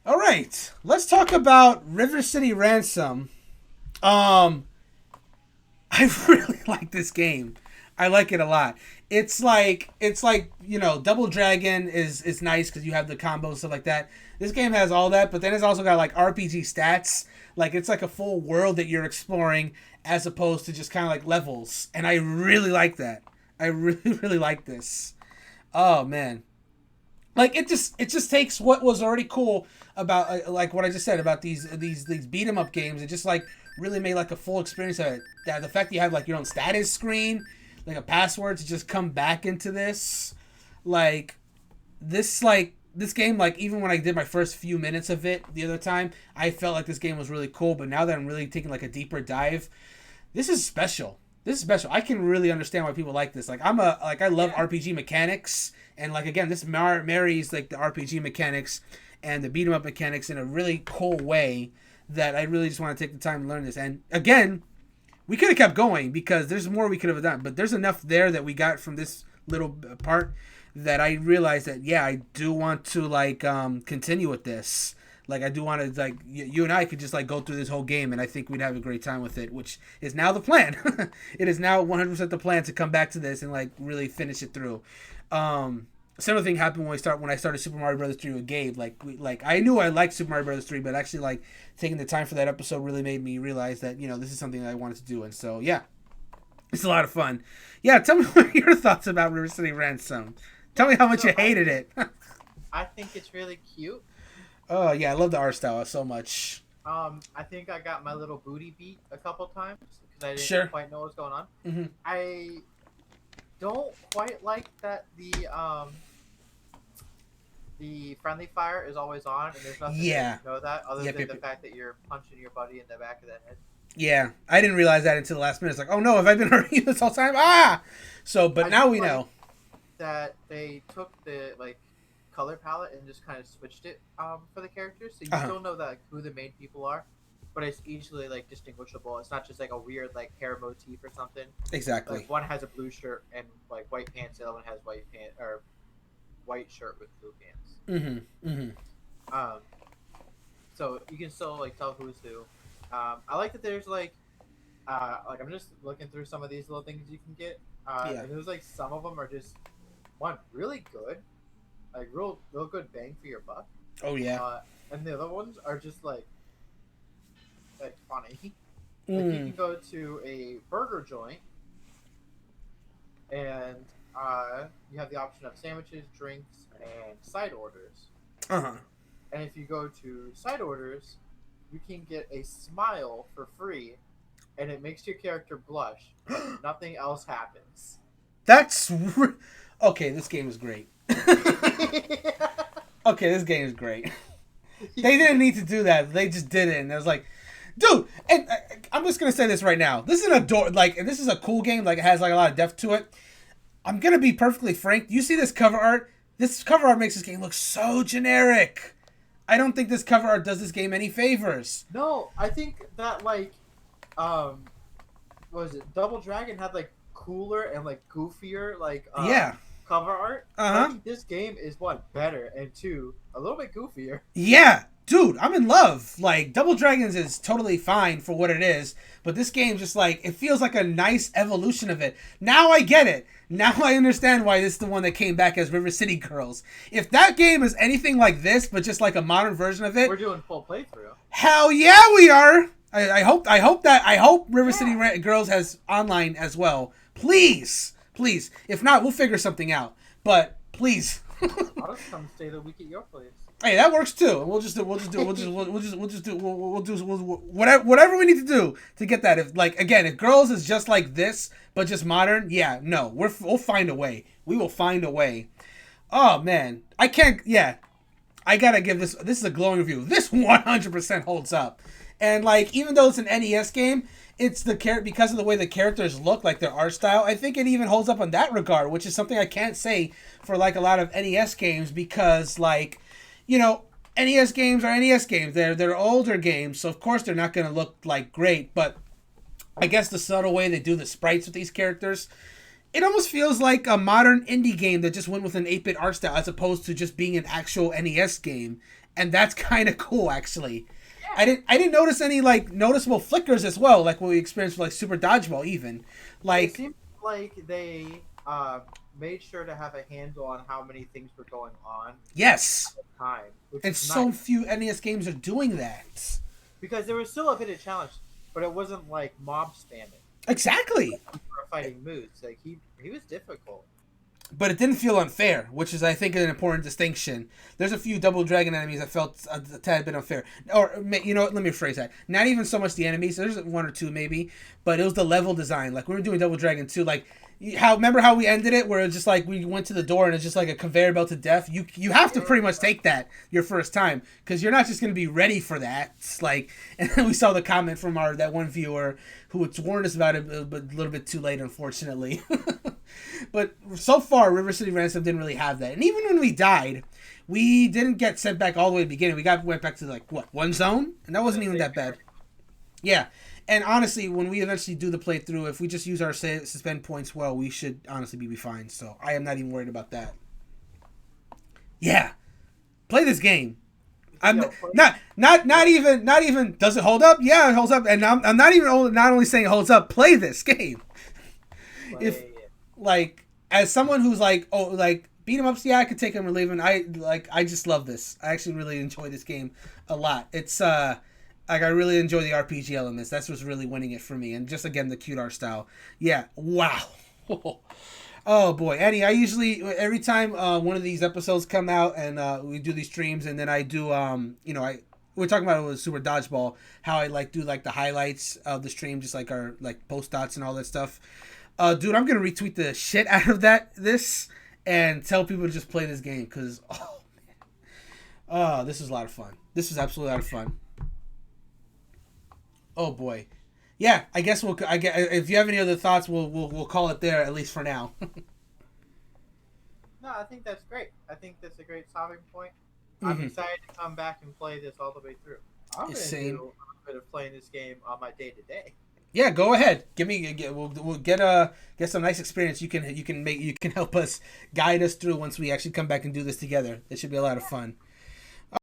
All right, let's talk about River City Ransom. I really like this game. I like it a lot. It's like Double Dragon is nice because you have the combos and stuff like that. This game has all that, but then it's also got like RPG stats. Like it's like a full world that you're exploring as opposed to just kind of like levels, and I really like that. I really really like this. Oh man, like it just takes what was already cool about like what I just said about these beat 'em up games. It just like really made like a full experience of it. That the fact that you have like your own status screen, like a password to just come back into this, like this game, like even when I did my first few minutes of it the other time, I felt like this game was really cool. But now that I'm really taking like a deeper dive, this is special. This is special. I can really understand why people like this. Like I love RPG mechanics, and like again, this marries like the RPG mechanics and the beat 'em up mechanics in a really cool way that I really just want to take the time to learn this. And again, we could have kept going because there's more we could have done, but there's enough there that we got from this little part that I realized that yeah, I do want to like continue with this. Like I do want to like you and I could just like go through this whole game, and I think we'd have a great time with it, which is now the plan. It is now 100% the plan to come back to this and like really finish it through. Similar thing happened when I started Super Mario Brothers 3 with Gabe. Like I knew I liked Super Mario Brothers 3, but actually like taking the time for that episode really made me realize that this is something that I wanted to do, and so yeah, it's a lot of fun. Yeah, tell me what your thoughts about River City Ransom. Tell me how much you hated it. I think it's really cute. Oh yeah, I love the art style so much. I think I got my little booty beat a couple times because I didn't Sure. quite know what was going on. Mm-hmm. I don't quite like that the friendly fire is always on, and there's nothing Yeah. to know that other Yep, than yep, the yep. fact that you're punching your buddy in the back of the head. Yeah, I didn't realize that until the last minute. It's like, oh no, have I been hurting you this whole time? Ah! So, but I now do we like know. that they took the color palette and just kind of switched it for the characters, so you Uh-huh. still know that who the main people are, but it's easily distinguishable. It's not just like a weird hair motif or something. Exactly. Like one has a blue shirt and white pants, the other one has white pant or white shirt with blue pants. Mm-hmm. Mm-hmm. Um, so you can still tell who's who. I like that there's I'm just looking through some of these little things you can get. Yeah. And there's some of them are just one really good, real good bang for your buck. Oh yeah. And the other ones are just funny. Like you can Mm. go to a burger joint and you have the option of sandwiches, drinks, and side orders. Uh-huh. And if you go to side orders, you can get a smile for free, and it makes your character blush. But nothing else happens. Okay, this game is great. Okay, this game is great. They didn't need to do that. They just did it, and I was like, dude. And I'm just gonna say this right now. This is this is a cool game. Like it has like a lot of depth to it. I'm gonna be perfectly frank. You see this cover art? This cover art makes this game look so generic. I don't think this cover art does this game any favors. No, I think that what was it? Double Dragon had cooler and goofier Yeah. cover art. Uh-huh. This game is one better and two a little bit goofier. Yeah, dude, I'm in love. Like Double Dragons is totally fine for what it is, but this game just it feels like a nice evolution of it. Now I get it. Now I understand why this is the one that came back as River City Girls. If that game is anything like this, but just like a modern version of it, We're doing full playthrough. hell yeah, we are. I hope River City Girls has online as well. Please, please. If not, we'll figure something out. But please. I'll just come stay the week at your place. Hey, that works too. We'll do whatever we need to do to get that. If Girls is just like this but just modern, yeah, no, we'll find a way. We will find a way. Oh man, I can't. Yeah, I gotta give this. This is a glowing review. This 100% holds up, and even though it's an NES game, it's because of the way the characters look, like their art style. I think it even holds up in that regard, which is something I can't say for a lot of NES games because NES games are NES games. They're older games, so of course they're not going to look great. But I guess the subtle way they do the sprites with these characters, it almost feels like a modern indie game that just went with an 8-bit art style as opposed to just being an actual NES game. and that's kind of cool actually. Yeah. I didn't notice any like noticeable flickers as well, like what we experienced with like Super Dodgeball even. It Like seemed like they made sure to have a handle on how many things were going on yes, at the time, which and is so nice. few NES games are doing that. Because there was still a hidden challenge, but it wasn't like mob spamming Exactly. for fighting moves. Like he was difficult. But it didn't feel unfair, which is, I think, an important distinction. There's a few Double Dragon enemies that felt a tad bit unfair. Or, you know, let me rephrase that. Not even so much the enemies. There's one or two, maybe. But it was the level design. Like, we were doing Double Dragon 2. Like, remember how we ended it? Where it's just like, we went to the door and it's just like a conveyor belt to death? You have to pretty much take that your first time. Because you're not just going to be ready for that. It's like, and then we saw the comment from that one viewer who had warned us about it, but a little bit too late, unfortunately. But so far, River City Ransom didn't really have that. And even when we died, we didn't get sent back all the way to the beginning. Went back to like, what, one zone? And that wasn't even that bad. Yeah. And honestly, when we eventually do the playthrough, if we just use our suspend points well, we should honestly be fine. So I am not even worried about that. Yeah. Play this game. I'm not even does it hold up? Yeah, it holds up. And I'm not only saying it holds up, play this game. If like, as someone who's like, oh, like beat 'em ups, yeah, I could take them or leave them. I just love this. I actually really enjoy this game a lot. It's like, I really enjoy the RPG elements. That's what's really winning it for me. And just again, the cute art style. Yeah, wow. Oh boy, Eddie. I usually every time one of these episodes come out and we do these streams, and then I do we're talking about it with Super Dodgeball, how I like do like the highlights of the stream, just like our like post dots and all that stuff. Dude, I'm gonna retweet the shit out of this and tell people to just play this game because this is a lot of fun. This is absolutely a lot of fun. Oh boy, yeah. I guess if you have any other thoughts, we'll call it there at least for now. No, I think that's great. I think that's a great stopping point. I'm excited to come back and play this all the way through. I'm gonna do a little bit of playing this game on my day to day. Yeah, go ahead. We'll get some nice experience. You can help us guide us through once we actually come back and do this together. It should be a lot of fun.